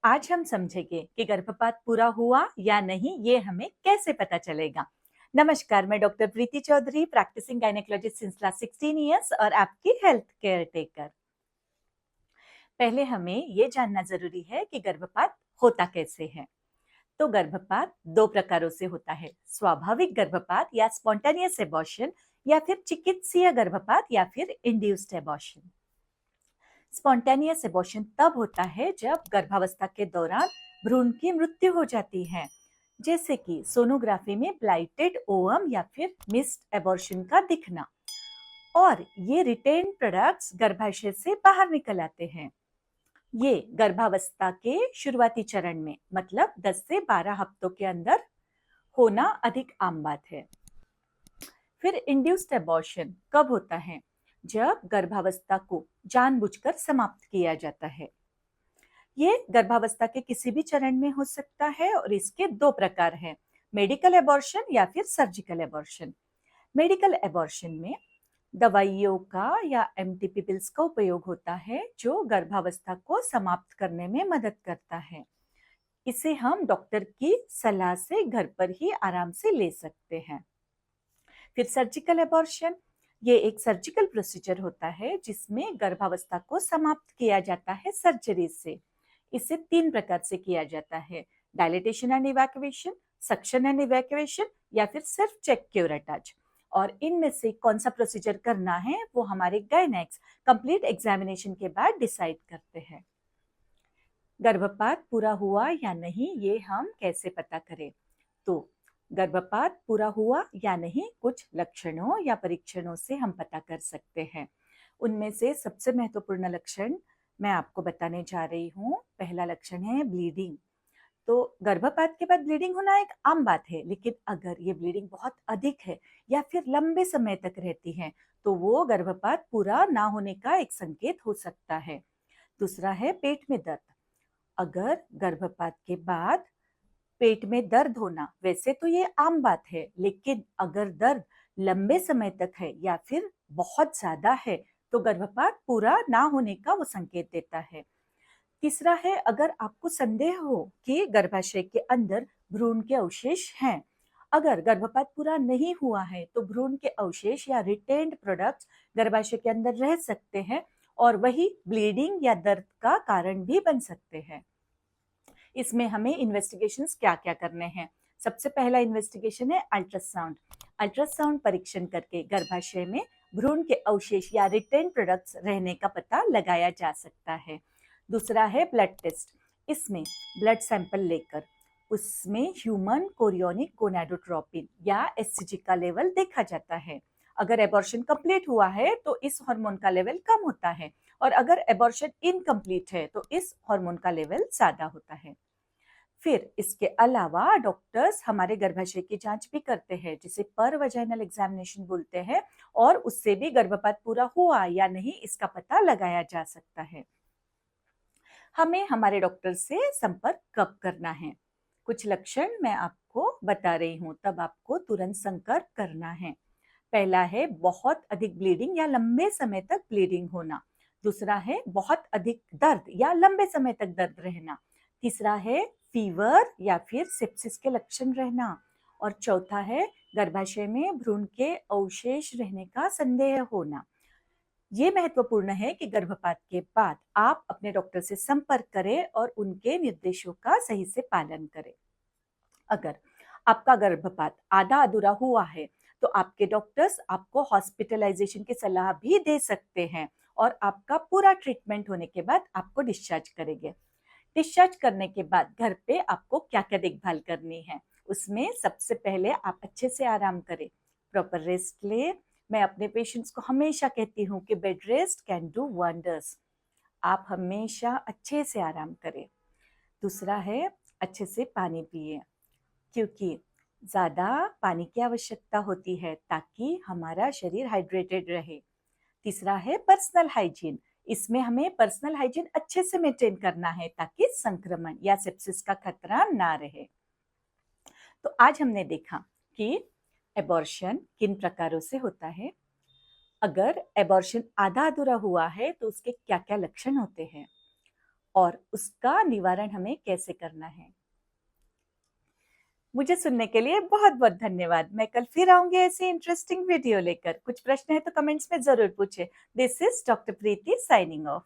आज हम समझेंगे कि गर्भपात पूरा हुआ या नहीं, ये हमें कैसे पता चलेगा। नमस्कार, मैं doctor Preeti Chaudhary, practising gynaecologist since last 16 years और आपकी हेल्थ केयर टेकर। पहले हमें ये जानना जरूरी है कि गर्भपात होता कैसे है। तो गर्भपात दो प्रकारों से होता है, स्वाभाविक गर्भपात या स्पॉन्टेनियस एबॉर्शन, या फिर चिकित्सीय गर्भपात या फिर इंड्यूस्ड एबॉर्शन। स्पॉन्टेनियस एबॉर्शन तब होता है जब गर्भावस्था के दौरान भ्रूण की मृत्यु हो जाती है, जैसे कि सोनोग्राफी में ब्लाइटेड ओवम या फिर मिस्ड एबॉर्शन का दिखना, और ये रिटेन प्रोडक्ट्स गर्भाशय से बाहर निकल आते हैं। ये गर्भावस्था के शुरुआती चरण में मतलब 10 से 12 हफ्तों के अंदर होना अधिक आम बात है। फिर इंड्यूस्ड एबॉर्शन कब होता है? जब गर्भावस्था को जानबूझकर समाप्त किया जाता है। ये गर्भावस्था के किसी भी चरण में हो सकता है और इसके दो प्रकार हैं, मेडिकल एबॉर्शन या फिर सर्जिकल एबॉर्शन। मेडिकल एबॉर्शन में दवाइयों का या एमटीपी पिल्स का उपयोग होता है जो गर्भावस्था को समाप्त करने में मदद करता है। इसे हम डॉक्टर की सलाह से घर पर ही आराम से ले सकते हैं। फिर सर्जिकल एबॉर्शन, ये एक सर्जिकल प्रोसीजर होता है जिसमें गर्भावस्था को समाप्त किया जाता है सर्जरी से। इसे 3 प्रकार से किया जाता है, dilatation and evacuation, suction and evacuation, या फिर सिर्फ चेक क्यूरेटाज। और इनमें से कौन सा प्रोसीजर करना है वो हमारे गायनेक्स कंप्लीट एग्जामिनेशन के बाद डिसाइड करते हैं। गर्भपात पूरा हुआ या नहीं, ये हम कैसे पता करें? तो गर्भपात पूरा हुआ या नहीं कुछ लक्षणों या परीक्षणों से हम पता कर सकते हैं। उनमें से सबसे महत्वपूर्ण लक्षण मैं आपको बताने जा रही हूँ। पहला लक्षण है ब्लीडिंग। तो गर्भपात के बाद ब्लीडिंग होना एक आम बात है, लेकिन अगर ये ब्लीडिंग बहुत अधिक है या फिर लंबे समय तक रहती है तो वो गर्भपात पूरा ना होने का एक संकेत हो सकता है। दूसरा है पेट में दर्द। अगर गर्भपात के बाद पेट में दर्द होना, वैसे तो ये आम बात है, लेकिन अगर दर्द लंबे समय तक है या फिर बहुत ज्यादा है तो गर्भपात पूरा ना होने का वो संकेत देता है। तीसरा है अगर आपको संदेह हो कि गर्भाशय के अंदर भ्रूण के अवशेष हैं। अगर गर्भपात पूरा नहीं हुआ है तो भ्रूण के अवशेष या रिटेन्ड प्रोडक्ट्स गर्भाशय के अंदर रह सकते हैं और वही ब्लीडिंग या दर्द का कारण भी बन सकते हैं। इसमें हमें इन्वेस्टिगेशंस क्या-क्या करने हैं। सबसे पहला इन्वेस्टिगेशन है अल्ट्रासाउंड। अल्ट्रासाउंड परीक्षण करके गर्भाशय में भ्रूण के अवशेष या रिटेन प्रोडक्ट्स रहने का पता लगाया जा सकता है। दूसरा है ब्लड टेस्ट। इसमें ब्लड सैंपल लेकर उसमें ह्यूमन कोरियोनिक गोनाडोट्रोपिन या एससीजी का लेवल देखा जाता है। अगर एबॉर्शन कंप्लीट हुआ है तो इस हार्मोन का लेवल कम होता है, और अगर एबॉर्शन इनकम्प्लीट है तो इस हार्मोन का लेवल ज्यादा होता है। फिर इसके अलावा डॉक्टर्स हमारे गर्भाशय की जांच भी करते हैं, जिसे पर वजाइनल एग्जामिनेशन बोलते हैं, और उससे भी गर्भपात पूरा हुआ या नहीं इसका पता लगाया जा सकता है। हमें हमारे डॉक्टर से संपर्क कब करना है? कुछ लक्षण मैं आपको बता रही हूँ, तब आपको तुरंत संपर्क करना है। पहला है बहुत अधिक ब्लीडिंग या लंबे समय तक ब्लीडिंग होना। दूसरा है बहुत अधिक दर्द या लंबे समय तक दर्द रहना। तीसरा है फीवर या फिर सेप्सिस के लक्षण रहना। और चौथा है गर्भाशय में भ्रूण के अवशेष रहने का संदेह होना। ये महत्वपूर्ण है कि गर्भपात के बाद आप अपने डॉक्टर से संपर्क करें और उनके निर्देशों का सही से पालन करें। अगर आपका गर्भपात आधा अधूरा हुआ है तो आपके डॉक्टर्स आपको हॉस्पिटलाइजेशन की सलाह भी दे सकते हैं और आपका पूरा ट्रीटमेंट होने के बाद आपको डिस्चार्ज करेंगे। डिस्चार्ज करने के बाद घर पे आपको क्या क्या देखभाल करनी है, उसमें सबसे पहले आप अच्छे से आराम करें, प्रॉपर रेस्ट ले। मैं अपने पेशेंट्स को हमेशा कहती हूँ कि bed rest can do wonders. आप हमेशा अच्छे से आराम करें। दूसरा है अच्छे से पानी पिए, क्योंकि ज़्यादा पानी की आवश्यकता होती है ताकि हमारा शरीर हाइड्रेटेड रहे। तीसरा है पर्सनल हाइजीन। इसमें हमें पर्सनल हाइजीन अच्छे से मेंटेन करना है ताकि संक्रमण या सेप्सिस का खतरा ना रहे। तो आज हमने देखा कि एबॉर्शन किन प्रकारों से होता है। अगर एबॉर्शन आधा अधूरा हुआ है तो उसके क्या क्या लक्षण होते हैं, और उसका निवारण हमें कैसे करना है। मुझे सुनने के लिए बहुत बहुत धन्यवाद। मैं कल फिर आऊंगी ऐसी इंटरेस्टिंग वीडियो लेकर। कुछ प्रश्न है तो कमेंट्स में जरूर पूछे। This is doctor Preeti signing off.